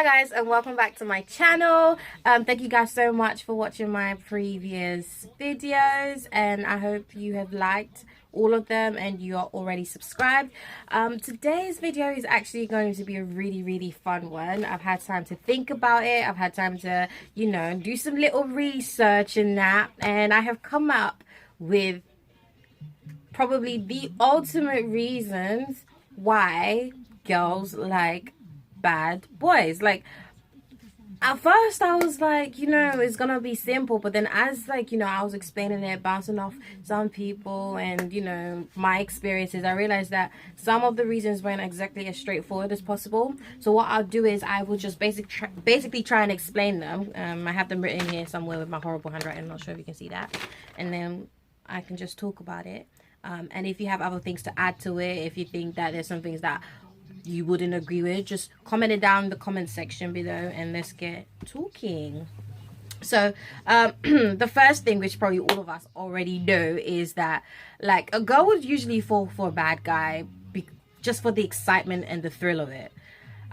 Hi guys, and welcome back to my channel. Thank you guys so much for watching my previous videos, and I hope you have liked all of them and you are already subscribed. Today's video is actually going to be a really fun one. I've had time to think about it. I've had time to, do some little research in that, and I have come up with probably the ultimate reasons why girls like bad boys. Like, at first I was like, it's gonna be simple, but then as I was explaining it, bouncing off some people and my experiences, I realized that some of the reasons weren't exactly as straightforward as possible. So what I'll do is I will just basically try and explain them. I have them written here somewhere with my horrible handwriting. I'm not sure if you can see that, and then I can just talk about it. And if you have other things to add to it, if you think that there's some things that you wouldn't agree with, just comment it down in the comment section below and let's get talking. So the first thing, which probably all of us already know, is that like a girl would usually fall for a bad guy just for the excitement and the thrill of it.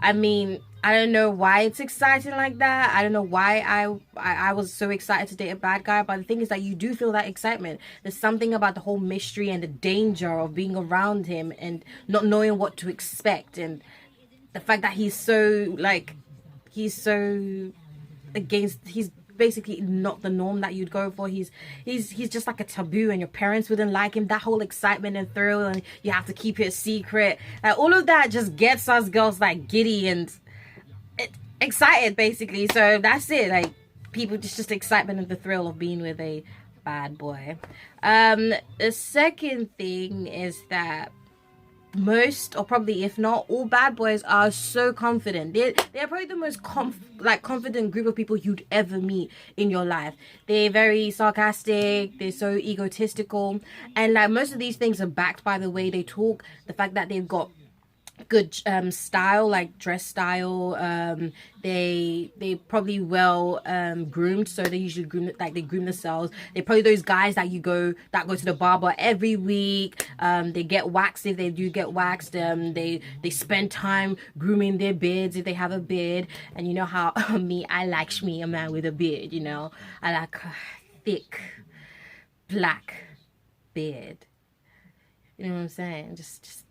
I mean, I don't know why it's exciting like that. I don't know why I was so excited to date a bad guy. But the thing is that you do feel that excitement. There's something about the whole mystery and the danger of being around him and not knowing what to expect. And the fact that he's so he's basically not the norm that you'd go for. He's just like a taboo, and your parents wouldn't like him. That whole excitement and thrill, and you have to keep it a secret. Like, all of that just gets us girls like giddy and excited, basically. So that's it. Like, people just excitement and the thrill of being with a bad boy. The second thing is that most, or probably if not all, bad boys are so confident. They're probably the most confident group of people you'd ever meet in your life. They're very sarcastic, they're so egotistical, and like most of these things are backed by the way they talk, the fact that they've got good style, like dress style. They probably well groomed, so they usually groom themselves. They're probably those guys that go to the barber every week. They get waxed if they do get waxed. They spend time grooming their beards if they have a beard. And you know how I like a man with a beard. I like a thick black beard. You know what I'm saying? Just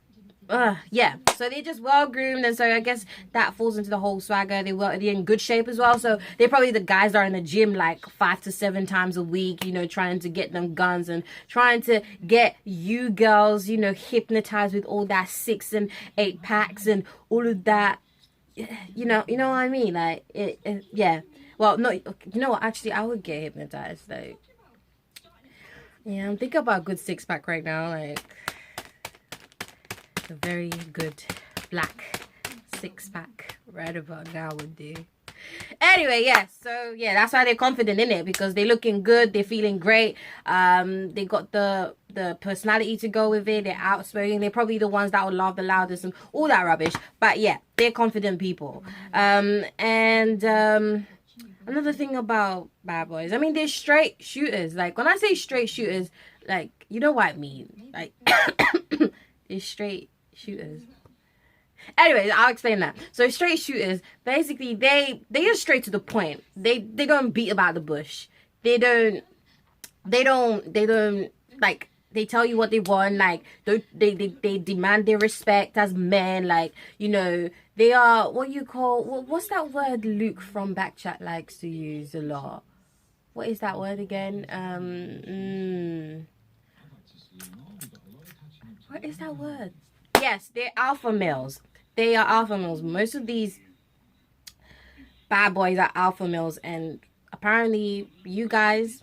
yeah, so they're just well groomed, and so I guess that falls into the whole swagger. They're in good shape as well, so they're probably the guys that are in the gym like 5 to 7 times a week, trying to get them guns and trying to get you girls, hypnotized with all that 6 and 8 packs and all of that. You know what I mean? Like, yeah. Well, no, you know what? Actually, I would get hypnotized. Like, yeah, I'm thinking about a good 6-pack right now. Like, a very good black 6-pack right about now would do. Anyway, yes, so yeah, that's why they're confident in it, because they're looking good, they're feeling great. They got the personality to go with it. They're outspoken. They're probably the ones that will laugh the loudest and all that rubbish. But yeah, they're confident people. Another thing about bad boys, I mean, they're straight shooters. Like, when I say straight shooters, like, you know what I mean. Like, they're straight shooters. Anyways, I'll explain that. So straight shooters, basically, they are straight to the point. They don't beat about the bush. They don't like, they tell you what they want. Like, they demand their respect as men. Like, they are what's that word Luke from Backchat likes to use a lot? What is that word again? What is that word? Yes, they're alpha males. They are alpha males. Most of these bad boys are alpha males, and apparently you guys,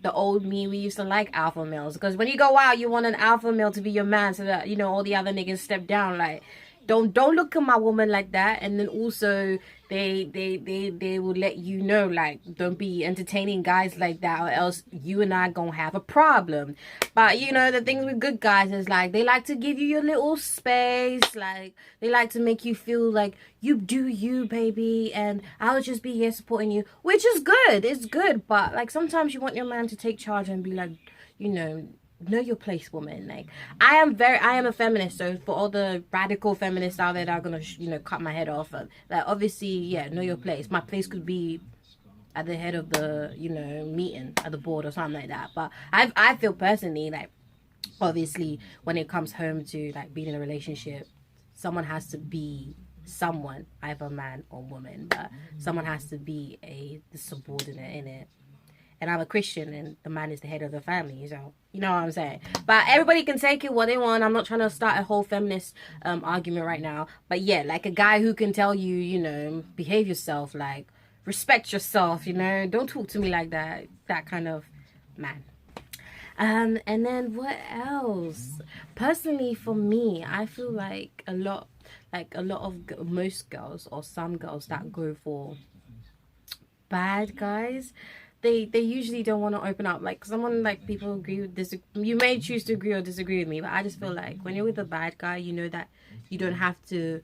the old me, we used to like alpha males, because when you go out, you want an alpha male to be your man, so that all the other niggas step down. Like, don't look at my woman like that. And then also they will let you know, like, don't be entertaining guys like that, or else you and I gonna have a problem. But the thing with good guys is, like, they like to give you your little space. Like, they like to make you feel like you do you, baby, and I'll just be here supporting you, which is good. It's good. But like, sometimes you want your man to take charge and be like, know your place, woman. Like, I am a feminist, so for all the radical feminists out there that are gonna cut my head off, like, obviously, yeah, know your place. My place could be at the head of the meeting, at the board or something like that. But I feel personally like, obviously, when it comes home to like being in a relationship, someone has to be someone, either man or woman, but someone has to be the subordinate in it. And I'm a Christian, and the man is the head of the family, so you know what I'm saying. But everybody can take it what they want. I'm not trying to start a whole feminist argument right now. But yeah, like a guy who can tell you, behave yourself, like respect yourself, don't talk to me like that. That kind of man. And then what else? Personally, for me, I feel like most girls, or some girls that go for bad guys, they usually don't want to open up. Like, someone, like, people agree with this, you may choose to agree or disagree with me, but I just feel like when you're with a bad guy, you know that you don't have to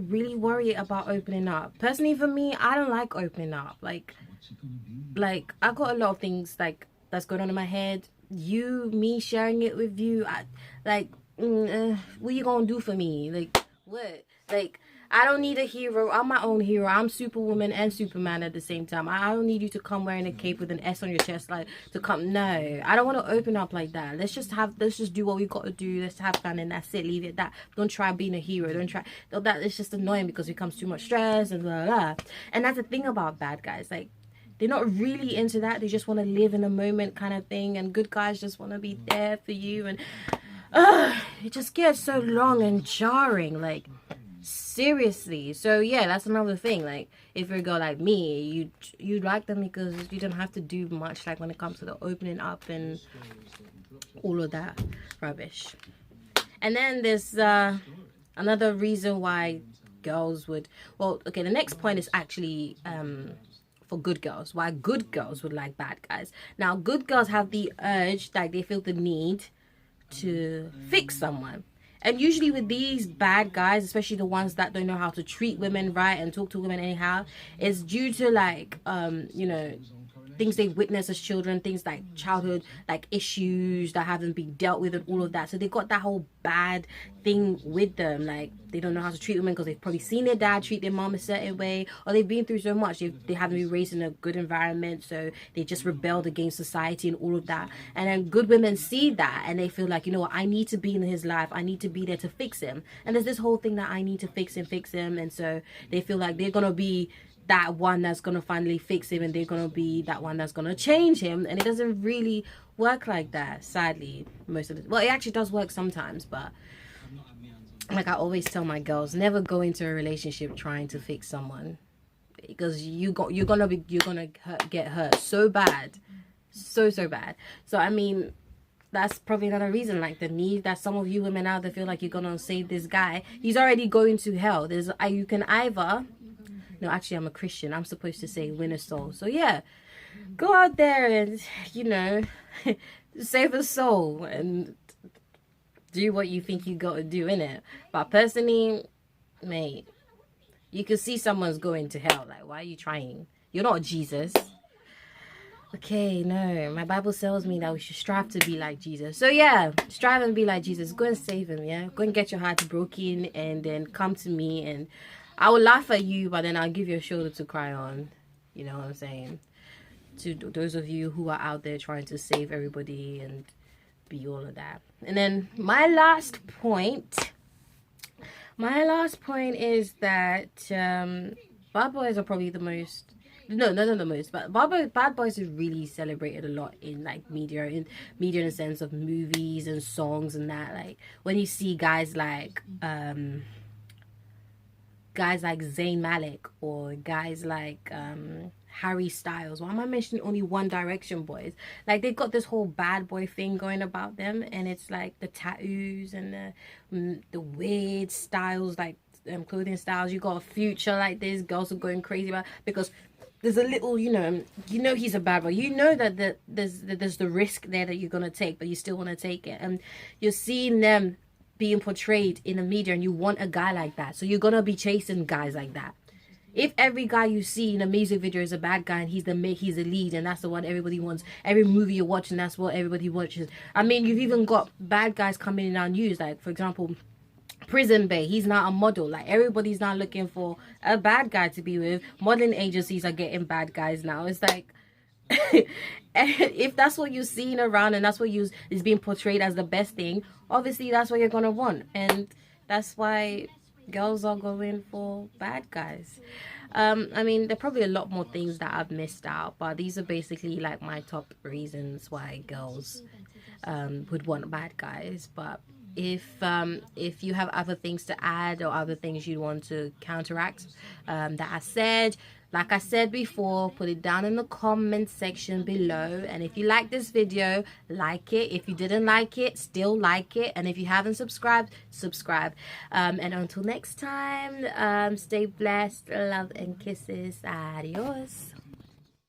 really worry about opening up. Personally, for me, I don't like opening up. Like I got a lot of things like that's going on in my head. Me sharing it with you, what you gonna do for me? Like, what? Like, I don't need a hero. I'm my own hero. I'm Superwoman and Superman at the same time. I don't need you to come wearing a cape with an S on your chest, like, to come. No, I don't want to open up like that. Let's just do what we got to do. Let's have fun, and that's it. Leave it at that. Don't try being a hero. Don't try. That it's just annoying because it becomes too much stress and blah, blah, blah. And that's the thing about bad guys. Like, they're not really into that. They just want to live in a moment kind of thing. And good guys just want to be there for you. And it just gets so long and jarring. Like, seriously. So yeah, that's another thing. Like, if you're a girl like me, you like them because you don't have to do much, like, when it comes to the opening up and all of that rubbish. And then there's another reason why girls would, well, okay, the next point is actually for good girls, why good girls would like bad guys. Now, good girls have the urge, like, they feel the need to fix someone. And usually with these bad guys, especially the ones that don't know how to treat women right and talk to women anyhow, it's due to, like, things they witnessed as children, things like childhood, like, issues that haven't been dealt with and all of that. So they got that whole bad thing with them. Like, they don't know how to treat women because they've probably seen their dad treat their mom a certain way, or they've been through so much. They haven't been raised in a good environment, so they just rebelled against society and all of that. And then good women see that and they feel like, you know what, I need to be in his life. I need to be there to fix him. And there's this whole thing that I need to fix him. And so they feel like they're going to be that one that's gonna finally fix him, and they're gonna be that one that's gonna change him. And it doesn't really work like that, sadly. Most of the, well, it actually does work sometimes, but like I always tell my girls, never go into a relationship trying to fix someone, because you're gonna get hurt so bad, so bad. So I mean, that's probably another reason, like, the need that some of you women out there feel like you're gonna save this guy. He's already going to hell. You can either, no, actually, I'm a Christian. I'm supposed to say win a soul. So yeah, go out there and, save a soul and do what you think you got to do, innit? But personally, mate, you can see someone's going to hell. Like, why are you trying? You're not Jesus. Okay, no. My Bible tells me that we should strive to be like Jesus. So yeah, strive and be like Jesus. Go and save him, yeah? Go and get your heart broken and then come to me, and I will laugh at you, but then I'll give you a shoulder to cry on. You know what I'm saying? To those of you who are out there trying to save everybody and be all of that. And then my last point is that bad boys are probably the most, no, not the most, but bad boys are really celebrated a lot in, like, media in the sense of movies and songs and that. Like, when you see guys like Zayn Malik, or guys like Harry Styles. Why am I mentioning only One Direction boys? Like, they've got this whole bad boy thing going about them, and it's like the tattoos and the weird styles, like clothing styles. You got a Future like this. Girls are going crazy about, because there's a little, he's a bad boy. You know that there's the risk there that you're gonna take, but you still want to take it, and you're seeing them being portrayed in the media, and you want a guy like that, so you're gonna be chasing guys like that. If every guy you see in a music video is a bad guy and he's the lead and that's the one everybody wants, every movie you're watching, that's what everybody watches. I mean, you've even got bad guys coming in our news, like for example, Prison Bay. He's not a model. Like, everybody's not looking for a bad guy to be with. Modeling agencies are getting bad guys now. It's like, if that's what you're seeing around and that's what is being portrayed as the best thing, obviously that's what you're gonna want, and that's why girls are going for bad guys. I mean, there are probably a lot more things that I've missed out, but these are basically like my top reasons why girls would want bad guys. But if you have other things to add or other things you want to counteract that I said, like I said before, put it down in the comment section below. And if you like this video, like it. If you didn't like it, still like it. And if you haven't subscribed, subscribe. And until next time, stay blessed, love and kisses. Adios.